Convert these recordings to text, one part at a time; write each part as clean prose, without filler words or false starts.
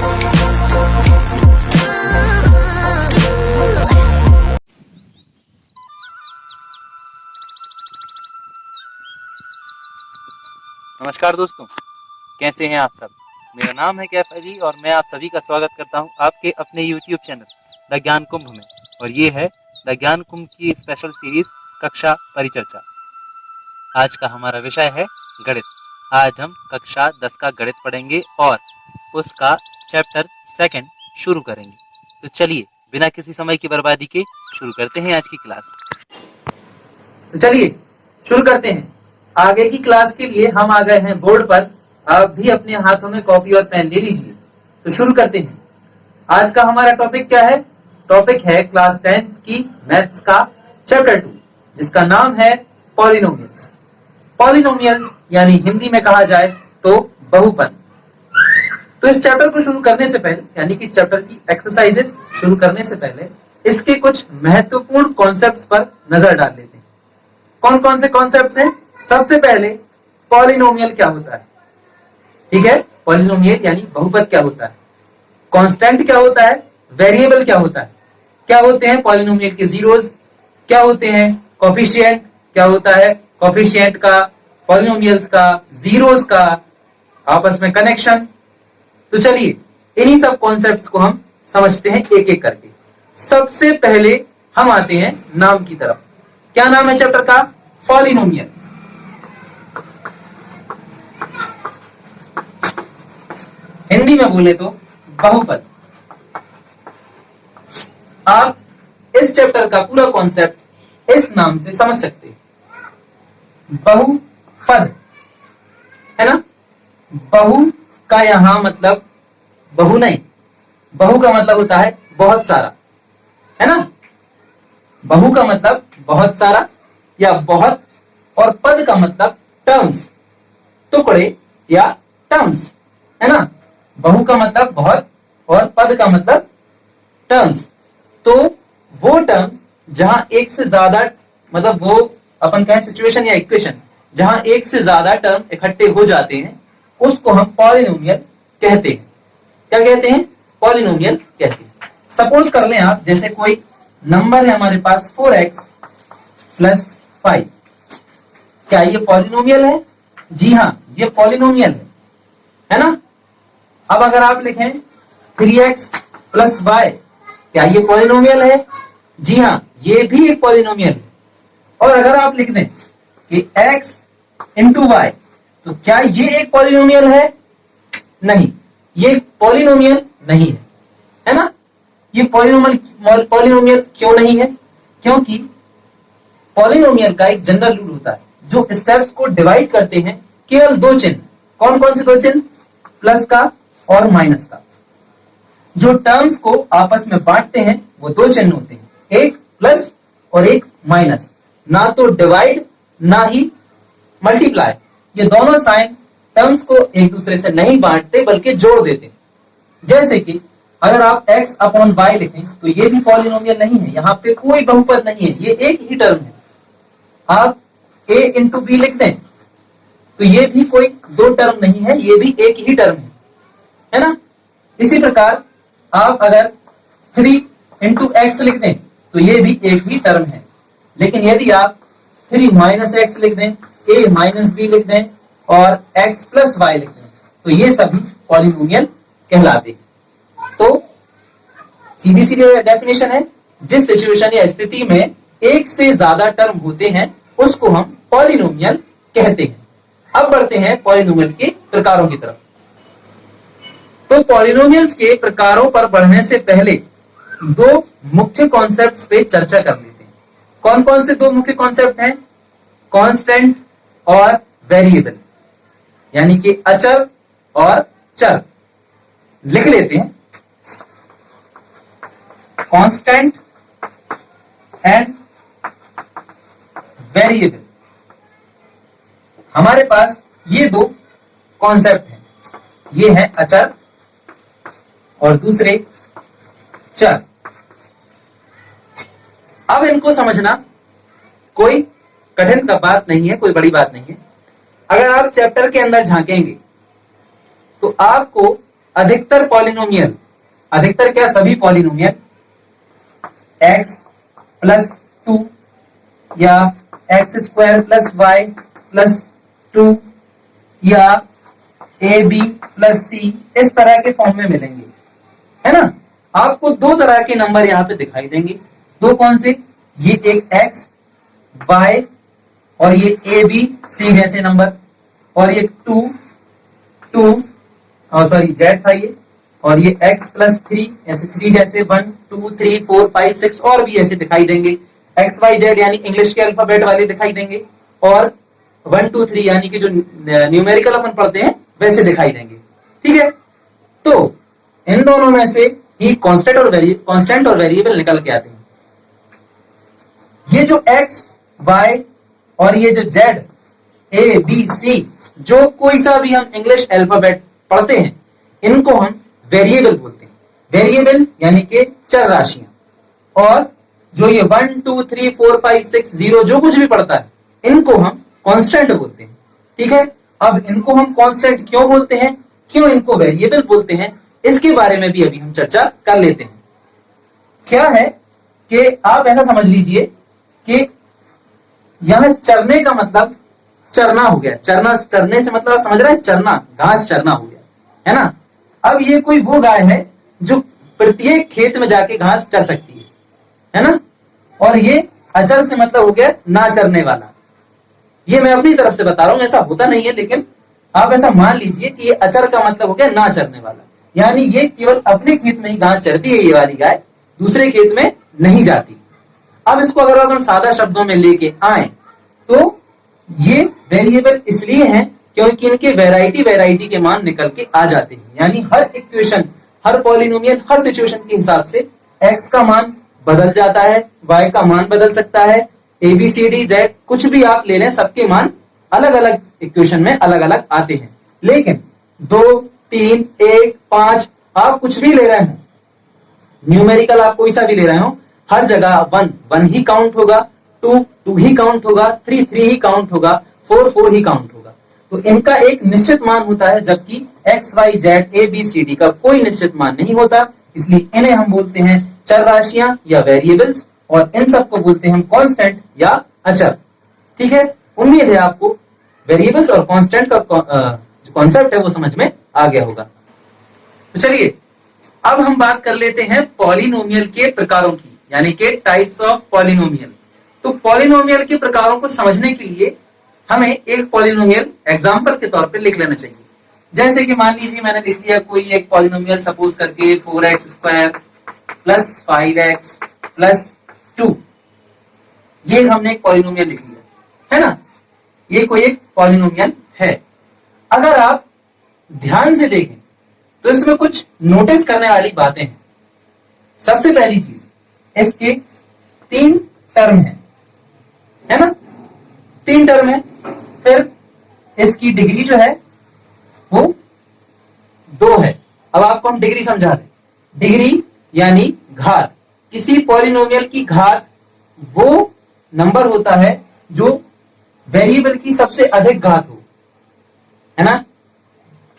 नमस्कार दोस्तों, कैसे हैं आप सब। मेरा नाम है कैफ अली और मैं आप सभी का स्वागत करता हूं आपके अपने YouTube चैनल द ज्ञान कुंभ में। और ये है द ज्ञान कुंभ की स्पेशल सीरीज कक्षा परिचर्चा। आज का हमारा विषय है गणित। आज हम कक्षा 10 का गणित पढ़ेंगे और उसका चैप्टर 2 शुरू करेंगे। तो चलिए बिना किसी समय की बर्बादी के शुरू करते हैं आज की क्लास। तो चलिए शुरू करते हैं। आगे की क्लास के लिए हम आ गए हैं बोर्ड पर। आप भी अपने हाथों में कॉपी और पेन ले लीजिए। तो शुरू करते हैं। आज का हमारा टॉपिक क्या है? टॉपिक है क्लास 10 की मैथ्स का चैप्टर 2, जिसका नाम है पॉलिनोमियल्स। पॉलिनोमियल्स यानी हिंदी में कहा जाए तो बहुपद। तो इस चैप्टर को शुरू करने से पहले, यानी कि चैप्टर की एक्सरसाइजेस शुरू करने से पहले, इसके कुछ महत्वपूर्ण कॉन्सेप्ट्स पर नजर डाल लेते हैं। कौन कौन से कॉन्सेप्ट्स हैं? सबसे पहले पॉलिनोमियल क्या होता है, ठीक है। पॉलिनोमियल यानी बहुपद क्या होता है, कांस्टेंट क्या होता है, वेरिएबल क्या होता है, क्या होते हैं पॉलिनोमियल के जीरोस, क्या होते हैं कोफिशिएंट, क्या होता है कोफिशिएंट का, पॉलिनोमियल्स का, जीरोस का आपस में कनेक्शन। तो चलिए इन्हीं सब कॉन्सेप्ट्स को हम समझते हैं एक एक करके। सबसे पहले हम आते हैं नाम की तरफ। क्या नाम है चैप्टर का? पॉलिनोमियल। हिंदी में बोले तो बहुपद। आप इस चैप्टर का पूरा कॉन्सेप्ट इस नाम से समझ सकते हैं, बहुपद, है ना। बहु का यहां मतलब बहु नहीं, बहु का मतलब होता है बहुत सारा, है ना। बहु का मतलब बहुत सारा या बहुत, और पद का मतलब टर्म्स, टुकड़े या टर्म्स, है ना। बहु का मतलब बहुत और पद का मतलब टर्म्स। तो वो टर्म जहां एक से ज्यादा, मतलब वो अपन कहें सिचुएशन या इक्वेशन जहां एक से ज्यादा टर्म इकट्ठे हो जाते हैं, उसको हम पॉलिनोमियल कहते हैं। क्या कहते हैं? पॉलिनोमियल कहते हैं। सपोज कर लें आप, जैसे कोई नंबर है हमारे पास 4x + 5। क्या ये पॉलिनोमियल है? जी हाँ, ये पॉलिनोमियल है ना। अब अगर आप लिखें 3x + y, क्या ये पॉलिनोमियल है? जी हाँ, ये भी एक पॉलिनोमियल है। और अगर आप लिख दें कि x × y, तो क्या ये एक पॉलिनोमियल है? नहीं, ये पॉलिनोमियल नहीं है ना। ये पॉलिनोमियल क्यों नहीं है? क्योंकि पॉलिनोमियल का एक जनरल रूल होता है, जो स्टेप्स को डिवाइड करते हैं केवल दो चिन्ह। कौन कौन से दो चिन्ह? प्लस का और माइनस का। जो टर्म्स को आपस में बांटते हैं वो दो चिन्ह होते हैं, एक प्लस और एक माइनस। ना तो डिवाइड ना ही मल्टीप्लाई, ये दोनों साइन टर्म्स को एक दूसरे से नहीं बांटते बल्कि जोड़ देते हैं। जैसे कि अगर आप x/y लिखें तो ये भी पॉलिनोमियल नहीं है, यहाँ पे कोई बहुपद नहीं है, ये एक ही टर्म है। आप a × b लिख दें तो ये भी कोई दो टर्म नहीं है, ये भी एक ही टर्म है ना। इसी प्रकार आप अगर 3 × x लिख दें तो ये भी एक ही टर्म है। लेकिन यदि आप 3 - x लिख दें, a - b लिख दें और x + y लिख दें तो ये सभी पॉलिनोमियल कहलाते हैं। तो सीधी सीधी डेफिनेशन है, जिस सिचुएशन या स्थिति में एक से ज्यादा टर्म होते हैं उसको हम पॉलिनोमियल कहते हैं। अब बढ़ते हैं पॉलिनोमियल के प्रकारों की तरफ। तो पॉलिनोमियल्स के प्रकारों पर बढ़ने से पहले दो मुख्य कॉन्सेप्ट्स पे चर्चा कर लेते हैं। कौन कौन से दो मुख्य कॉन्सेप्ट हैं? कांस्टेंट और वेरिएबल, यानी कि अचर और चर। लिख लेते हैं, कांस्टेंट एंड वेरिएबल। हमारे पास ये दो कॉन्सेप्ट हैं, ये है अचर और दूसरे चर। अब इनको समझना कोई कठिन का बात नहीं है, कोई बड़ी बात नहीं है। अगर आप चैप्टर के अंदर झांकेंगे तो आपको अधिकतर पॉलिनोमियल, अधिकतर क्या, सभी पॉलिनोमियल x प्लस 2 या x square plus Y plus 2 या ए बी प्लस सी, इस तरह के फॉर्म में मिलेंगे, है ना। आपको दो तरह के नंबर यहां पे दिखाई देंगे, दो कौन से, ये एक x y और ये ए बी सी जैसे नंबर, और ये 2 सॉरी z था ये, और ये x प्लस 3 ऐसे 3 जैसे 1 2 3 4 5 6 और भी ऐसे दिखाई देंगे, x y z यानी इंग्लिश के अल्फाबेट वाले दिखाई देंगे, और 1 2 3 यानी कि जो न्यूमेरिकल अपन पढ़ते हैं वैसे दिखाई देंगे, ठीक है। तो इन दोनों में से ही कांस्टेंट और वेरिएबल निकल के आते हैं। ये जो x y और ये जो z a b c, जो कोई सा भी हम इंग्लिश अल्फाबेट पढ़ते हैं, इनको हम वेरिएबल बोलते हैं। वेरिएबल यानी कि चर राशियां, और जो ये 1 2 3 4 5 6 0 जो कुछ भी पढ़ता है, इनको हम कांस्टेंट बोलते हैं, ठीक है। अब इनको हम कांस्टेंट क्यों बोलते हैं, क्यों इनको वेरिएबल बोलते हैं, इसके बारे में भी अभी हम चर्चा कर लेते हैं। क्या है कि आप ऐसा समझ लीजिए कि यहां चरने का मतलब चरना हो गया, चरने से मतलब समझ रहे हैं, चरना, घास चरना हो गया, है ना। अब ये कोई वो गाय है जो प्रत्येक खेत में जाके घास चर सकती है ना। और ये अचर से मतलब हो गया ना चरने वाला। ये मैं अपनी तरफ से बता रहा हूं, ऐसा होता नहीं है, लेकिन आप ऐसा मान लीजिए कि ये अचर का मतलब हो गया ना चरने वाला, यानी ये केवल अपने खेत में ही घास चरती है, ये वाली गाय दूसरे खेत में नहीं जाती। अब इसको अगर अपन सादा शब्दों में लेके आए तो ये वेरिएबल इसलिए हैं क्योंकि इनके वैरायटी के मान निकल के आ जाते हैं, यानी हर इक्वेशन, हर पॉलिनोमियल, हर सिचुएशन के हिसाब से x का मान बदल जाता है, y का मान बदल सकता है, a b c d z कुछ भी आप ले लें, सबके मान अलग अलग इक्वेशन में अलग अलग आते हैं। लेकिन 2 3 1 5 आप कुछ भी ले रहे हो, न्यूमेरिकल आप कोई सा भी ले रहे हो, हर जगह 1 1 ही काउंट होगा, 2 2 ही काउंट होगा, 3 3 ही काउंट होगा, 4 4 ही काउंट होगा। तो इनका एक निश्चित मान होता है, जबकि x y z a b c d का कोई निश्चित मान नहीं होता, इसलिए इन्हें हम बोलते हैं चर राशियां या वेरिएबल्स, और इन सबको बोलते हैं हम कांस्टेंट या अचर, ठीक है। उम्मीद है आपको वेरिएबल्स और कांस्टेंट का जो कॉन्सेप्ट है वो समझ में आ गया होगा। तो चलिए अब हम बात कर लेते हैं पॉलिनोमियल के प्रकारों की, यानी कि टाइप्स ऑफ पॉलिनोमियल। तो पॉलिनोमियल के प्रकारों को समझने के लिए हमें एक पॉलिनोमियल एग्जांपल के तौर पे लिख लेना चाहिए। जैसे कि मान लीजिए मैंने लिख लिया कोई एक पॉलिनोमियल, सपोज करके 4x square plus 5x plus 2, ये हमने एक पॉलिनोमियल लिख लिया, है ना। ये कोई एक पॉलिनोमियल है। अगर आप ध्यान से देखें तो इसमें कुछ नोटिस करने वाली बातें हैं। सबसे पहली चीज, इसके 3 टर्म है ना, 3 टर्म है। फिर इसकी डिग्री जो है वो 2 है। अब आपको हम डिग्री समझा दें। डिग्री यानी घात, किसी पॉलिनोमियल की घात वो नंबर होता है जो वेरिएबल की सबसे अधिक घात हो, है ना।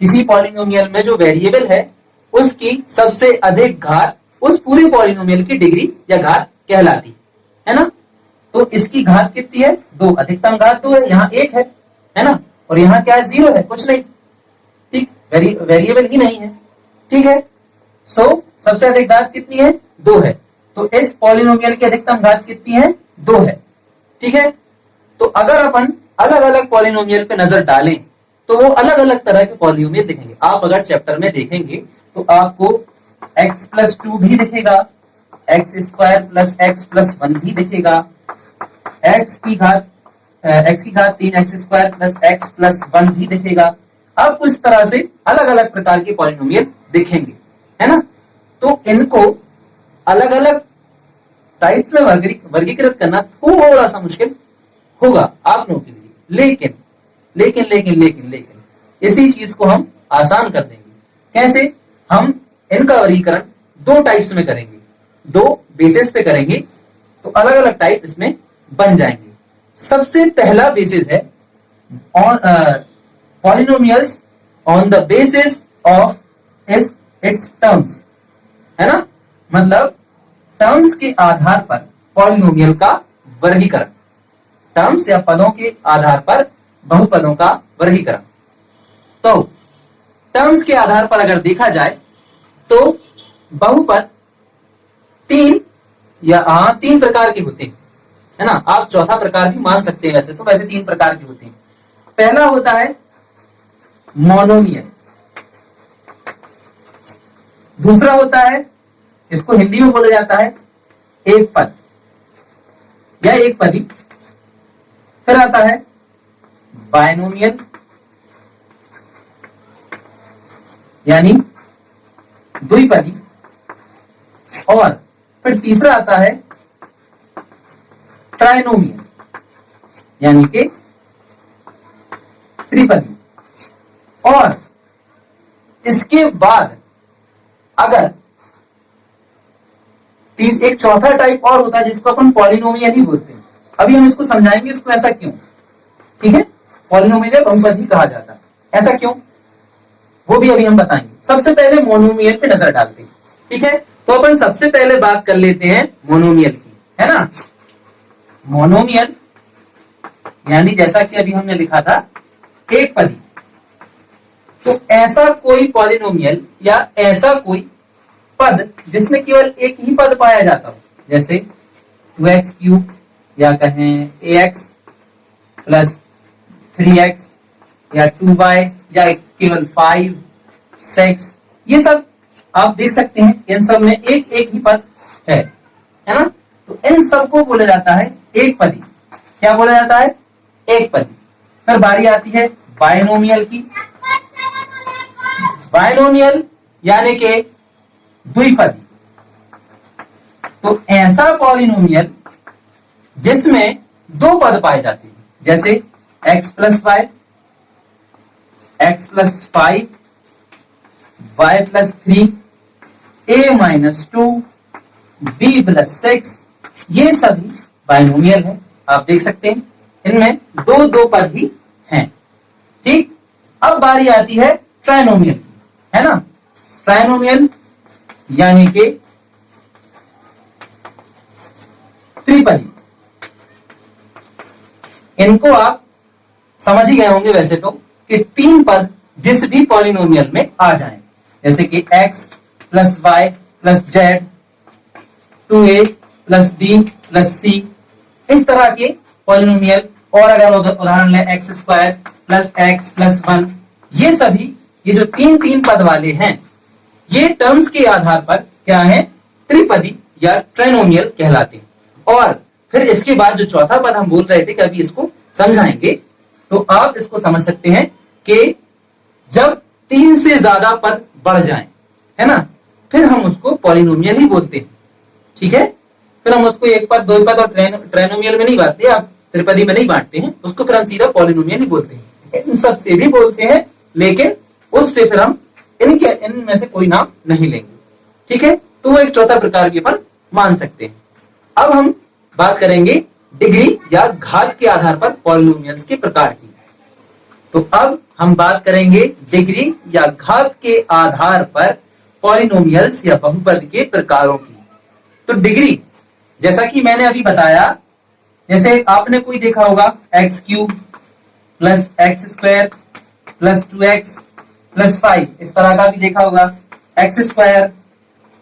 किसी पॉलिनोमियल में जो वेरिएबल है उसकी सबसे अधिक घात उस पूरे पॉलिनोमियल की डिग्री या घात कहलाती है ना। तो इसकी घात कितनी है, 2, अधिकतम घात 2 है, यहाँ 1 है ना, और यहाँ क्या है, 0 है, कुछ नहीं, ठीक, वेरिएबल ही नहीं है, ठीक है। सो सबसे अधिक घात कितनी है, 2 है। तो इस पॉलिनोमियल की अधिकतम घात कितनी है, 2 है, ठीक है। तो अगर अपन अलग अलग पॉलिनोमियल पे नजर डालें तो वो अलग अलग तरह के पॉलिनोमियल दिखेंगे। आप अगर चैप्टर में देखेंगे तो आपको x प्लस 2 भी दिखेगा, x square plus x plus 1 भी दिखेगा, x की घात 3 x square plus x plus 1 भी दिखेगा। आपको इस तरह से अलग अलग प्रकार के पॉलिनोमियल दिखेंगे, है ना। तो इनको अलग अलग टाइप्स में वर्गीकृत करना थोड़ा सा मुश्किल होगा आप लोगों के लिए, लेकिन लेकिन लेकिन लेकिन लेकिन इसी चीज को हम आसान कर देंगे। कैसे, हम इनका वर्गीकरण 2 टाइप्स में करेंगे, 2 बेसिस पे करेंगे, तो अलग अलग टाइप इसमें बन जाएंगे। सबसे पहला बेसिस है polynomials on the basis of is it's terms, है ना, मतलब टर्म्स के आधार पर पॉलिनोमियल का वर्गीकरण, टर्म्स या पदों के आधार पर बहुपदों का वर्गीकरण। तो टर्म्स के आधार पर अगर देखा जाए तो बहुपद तीन प्रकार के होते हैं, है ना। आप चौथा प्रकार भी मान सकते हैं, वैसे तो वैसे तीन प्रकार के होते हैं। पहला होता है मोनोमियल, दूसरा होता है, इसको हिंदी में बोला जाता है एक पद या एक पदी, फिर आता है बायनोमियल यानी द्विपदी, और फिर तीसरा आता है ट्राइनोमियल यानी कि त्रिपदी। और इसके बाद अगर एक चौथा टाइप और होता है जिसको अपन पॉलिनोमियल ही बोलते हैं। अभी हम इसको समझाएंगे इसको ऐसा क्यों, ठीक है। पॉलिनोमियल बहुपद ही कहा जाता है, ऐसा क्यों वो भी अभी हम बताएंगे। सबसे पहले मोनोमियल पे नजर डालते हैं, ठीक है। तो अपन सबसे पहले बात कर लेते हैं मोनोमियल की, है ना। मोनोमियल यानी जैसा कि अभी हमने लिखा था एक पदी, तो ऐसा कोई पॉलिनोमियल या ऐसा कोई पद जिसमें केवल एक ही पद पाया जाता हो, जैसे 2x³ या कहें ax प्लस 3x या 2y या केवल 5 6, ये सब आप देख सकते हैं। इन सब में एक एक ही पद है ना। तो इन सब को बोला जाता है एक पदी। क्या बोला जाता है? एक पदी। फिर बारी आती है बायनोमियल की। बायनोमियल यानी के द्विपदी, तो ऐसा पॉलिनोमियल जिसमें दो पद पाए जाते हैं, जैसे x plus y, x plus 5, y plus 3, a minus 2, b plus 6, ये सभी बायनोमियल है। आप देख सकते हैं इनमें दो दो पद ही हैं, ठीक। अब बारी आती है ट्राइनोमियल की, है ना। ट्राइनोमियल यानी कि त्रिपदी। इनको आप समझ ही गए होंगे वैसे तो, कि तीन पद जिस भी पॉलिनोमियल में आ जाएं, जैसे कि x plus Y plus Z, 2a plus B plus C, इस तरह के पॉलिनोमियल। और अगर उदाहरण लें x² प्लस x प्लस 1, ये सभी ये जो तीन तीन पद वाले हैं, ये टर्म्स के आधार पर क्या है? त्रिपदी या ट्राइनोमियल कहलाते हैं। और फिर इसके बाद जो चौथा पद हम बोल रहे थे कि अभी इसको समझाएंगे, तो आप इसको समझ सकते हैं कि जब तीन से ज्यादा पद बढ़ जाएं, है ना, फिर हम उसको पॉलिनोमियल ही बोलते हैं, ठीक है। फिर हम उसको एक पद, दो पद और ट्राइनोमियल में नहीं बांटते, आप त्रिपदी में नहीं बांटते हैं उसको, फिर हम सीधा पॉलिनोमियल ही बोलते हैं। इन सब से भी बोलते हैं, लेकिन उससे फिर हम इनमें से कोई नाम नहीं लेंगे, ठीक है। तो वो एक चौथा प्रकार के अपन मान सकते हैं। अब हम बात करेंगे डिग्री या घात के आधार पर पॉलिनोमियल्स के प्रकार की। तो अब हम बात करेंगे डिग्री या घात के आधार पर पॉलिनोमियल्स या बहुपद के प्रकारों की। तो डिग्री, जैसा कि मैंने अभी बताया, जैसे आपने कोई देखा होगा x³ plus x² plus 2x plus 5, इस तरह का भी देखा होगा। x²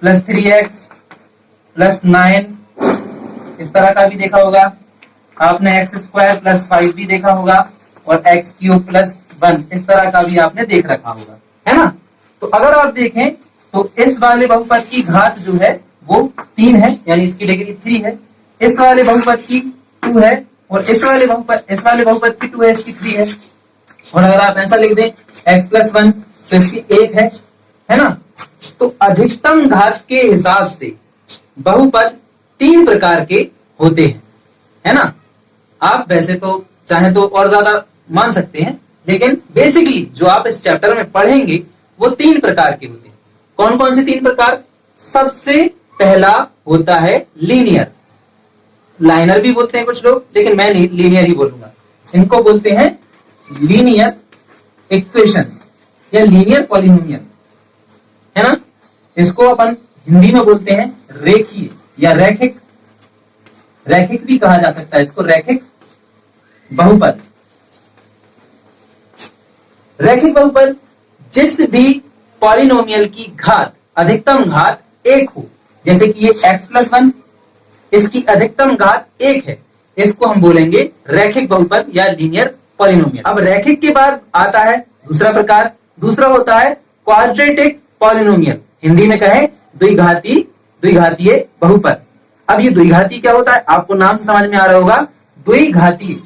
प्लस 3x प्लस 9, इस तरह का भी देखा होगा आपने। x² प्लस 5 भी देखा होगा, और x³ प्लस 1, इस तरह का भी आपने देख रखा होगा, है ना। तो अगर आप देखें तो इस वाले बहुपद की घात जो है वो 3 है, यानी इसकी डिग्री 3 है। इस वाले बहुपद की 2 है, और इस वाले बहुपद की 2 है, इसकी 3 है। और अगर आप ऐसा लिख दें x प्लस 1, तो इसकी 1 है ना। तो अधिकतम घात के हिसाब से बहुपद 3 प्रकार के होते हैं, है ना। आप वैसे तो चाहे तो और ज्यादा मान सकते हैं, लेकिन बेसिकली जो आप इस चैप्टर में पढ़ेंगे वो 3 प्रकार के होते हैं। कौन कौन से 3 प्रकार? सबसे पहला होता है लीनियर, लाइनर भी बोलते हैं कुछ लोग, लेकिन मैं लीनियर ही बोलूंगा। इनको बोलते हैं लीनियर इक्वेशंस या लीनियर पॉलिनोमियल। है ना। इसको अपन हिंदी में बोलते हैं रेखीय या रैखिक, रैखिक भी कहा जा सकता है इसको, रैखिक बहुपद। रैखिक बहुपद जिस भी पॉलिनोमियल की घात, अधिकतम घात 1 हो, जैसे कि ये x+1, इसकी अधिकतम घात 1 है, इसको हम बोलेंगे रैखिक बहुपद या लीनियर पॉलिनोमियल। अब रैखिक के बाद आता है दूसरा प्रकार, दूसरा होता है क्वाड्रेटिक पॉलिनोमियल, हिंदी में कहें द्विघातीय बहुपद। अब ये द्विघाती क्या होता है, आपको नाम से समझ में आ रहा होगा, द्विघातीय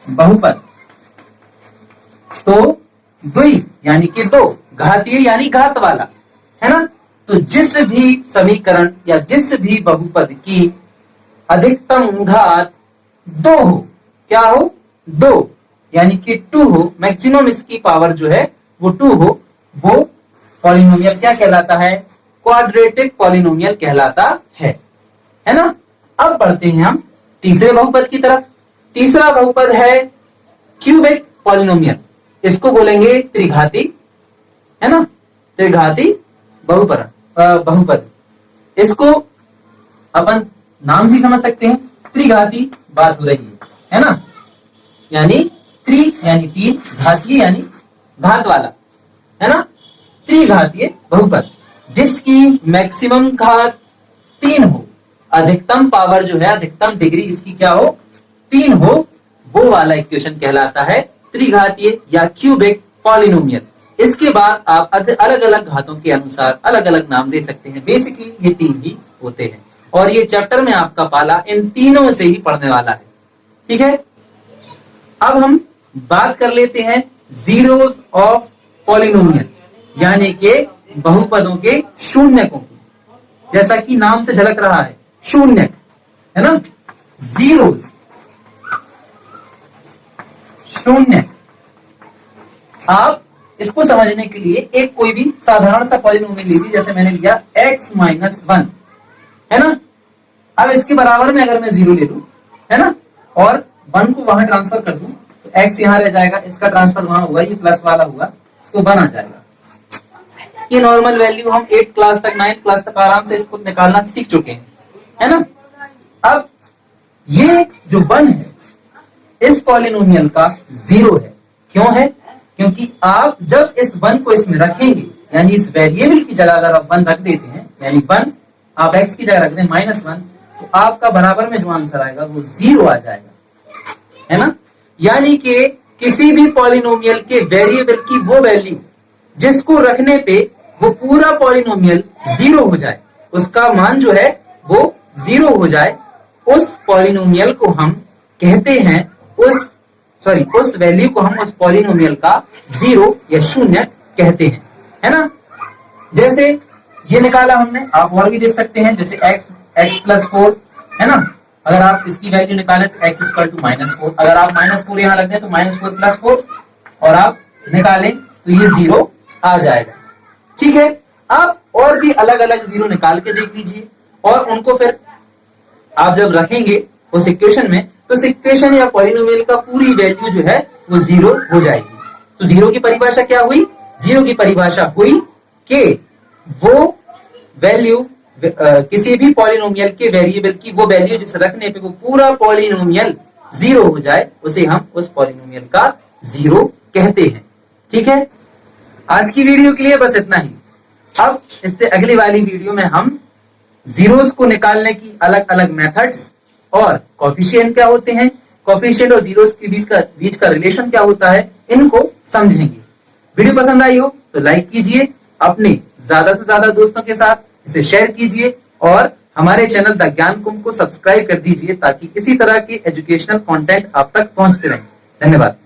बहुपद। तो द्वि यानी कि दो, घातीय यानी घात वाला, है ना। तो जिस भी समीकरण या जिस भी बहुपद की अधिकतम घात 2 हो, क्या हो, 2 यानी कि 2 हो, मैक्सिमम इसकी पावर जो है वो 2 हो, वो पॉलिनोमियल क्या कहलाता है, क्वाड्रेटिक पॉलिनोमियल कहलाता है ना। अब बढ़ते हैं हम तीसरे बहुपद की तरफ। तीसरा बहुपद है क्यूबिक पॉलिनोमियल, इसको बोलेंगे त्रिघाती, है ना, त्रिघाती बहुपद। इसको अपन नाम से समझ सकते हैं, त्रिघाती बात हो रही है ना, यानी त्रि यानी 3, घातीय यानी घात वाला, है ना। त्रिघातीय बहुपद जिसकी मैक्सिमम घात 3 हो, अधिकतम पावर जो है, अधिकतम डिग्री इसकी क्या हो, 3 हो, वो वाला इक्वेशन कहलाता है त्रिघातीय या क्यूबिक पॉलिनोमियल। इसके बाद आप अलग अलग घातों के अनुसार अलग अलग नाम दे सकते हैं, बेसिकली ये 3 ही होते हैं और ये चैप्टर में आपका पाला इन तीनों से ही पढ़ने वाला है, ठीक है। अब हम बात कर लेते हैं जीरोस ऑफ पॉलिनोमियल, यानी कि बहुपदों के शून्यकों की, जैसा कि नाम से झलक रहा है, शून्यक, है ना, जीरोस, शून्यक। आप इसको समझने के लिए एक कोई भी साधारण सा पॉलिनोमियल लीजिए, जैसे मैंने लिया x-1, है ना। अब इसके बराबर में अगर मैं 0 ले लूं, है ना, और 1 को वहां ट्रांसफर कर दूं, तो x यहां रह जाएगा, इसका ट्रांसफर वहां होगा, ये प्लस वाला होगा, तो 1 आ जाएगा। ये नॉर्मल वैल्यू हम 8th क्लास तक, 9th क्लास तक आराम से इसको निकालना सीख चुके हैं, है ना। अब ये जो 1 है इस पॉलिनोमियल का 0 है, क्यों है, क्योंकि आप जब इस 1 को इसमें रखेंगे, यानी इस वेरिएबल की जगह अगर आप 1 रख देते हैं, यानी 1 आप x की जगह रख दें -1, तो आपका बराबर में जो आंसर आएगा वो 0 आ जाएगा, है ना। यानी कि किसी भी पॉलिनोमियल के वेरिएबल की वो वैल्यू जिसको रखने पे वो पूरा पॉलिनोमियल 0 हो जाए, उसका मान जो है वो 0 हो जाए, उस पॉलिनोमियल को हम कहते हैं, उस वैल्यू को हम उस पॉलिनोमियल का 0 या शून्य कहते हैं, है ना। जैसे ये निकाला हमने, आप और भी देख सकते हैं, जैसे x+4, है ना। अगर आप इसकी वैल्यू निकालें तो x = -4, अगर आप -4 यहां रख दें तो -4 + 4, और आप निकालें तो ये 0 आ जाएगा, ठीक है। आप और भी अलग अलग 0 निकाल के देख लीजिए, और उनको फिर आप जब रखेंगे उस इक्वेशन में, तो उस इक्वेशन या पॉलिनोमियल का पूरी वैल्यू जो है वो 0 हो जाएगी। तो 0 की परिभाषा क्या हुई, 0 की परिभाषा हुई कि वो वैल्यू किसी भी पॉलिनोमियल के वेरिएबल की वो वैल्यू जिस रखने पे वो पूरा पॉलिनोमियल 0 हो जाए, उसे हम उस पॉलिनोमियल का 0 कहते हैं, ठीक है। आज की वीडियो के लिए बस इतना ही। अब इससे अगली वाली वीडियो में हम जीरोस को निकालने की अलग अलग मेथड्स और कोफिशिएंट क्या होते हैं, कोफिशिएंट और जीरोस के बीच का रिलेशन क्या होता है, इनको समझेंगे। वीडियो पसंद आई हो तो लाइक कीजिए, अपने ज्यादा से ज्यादा दोस्तों के साथ इसे शेयर कीजिए, और हमारे चैनल द ज्ञान कुंभ को सब्सक्राइब कर दीजिए, ताकि इसी तरह के एजुकेशनल कंटेंट आप तक पहुंचते रहें। धन्यवाद।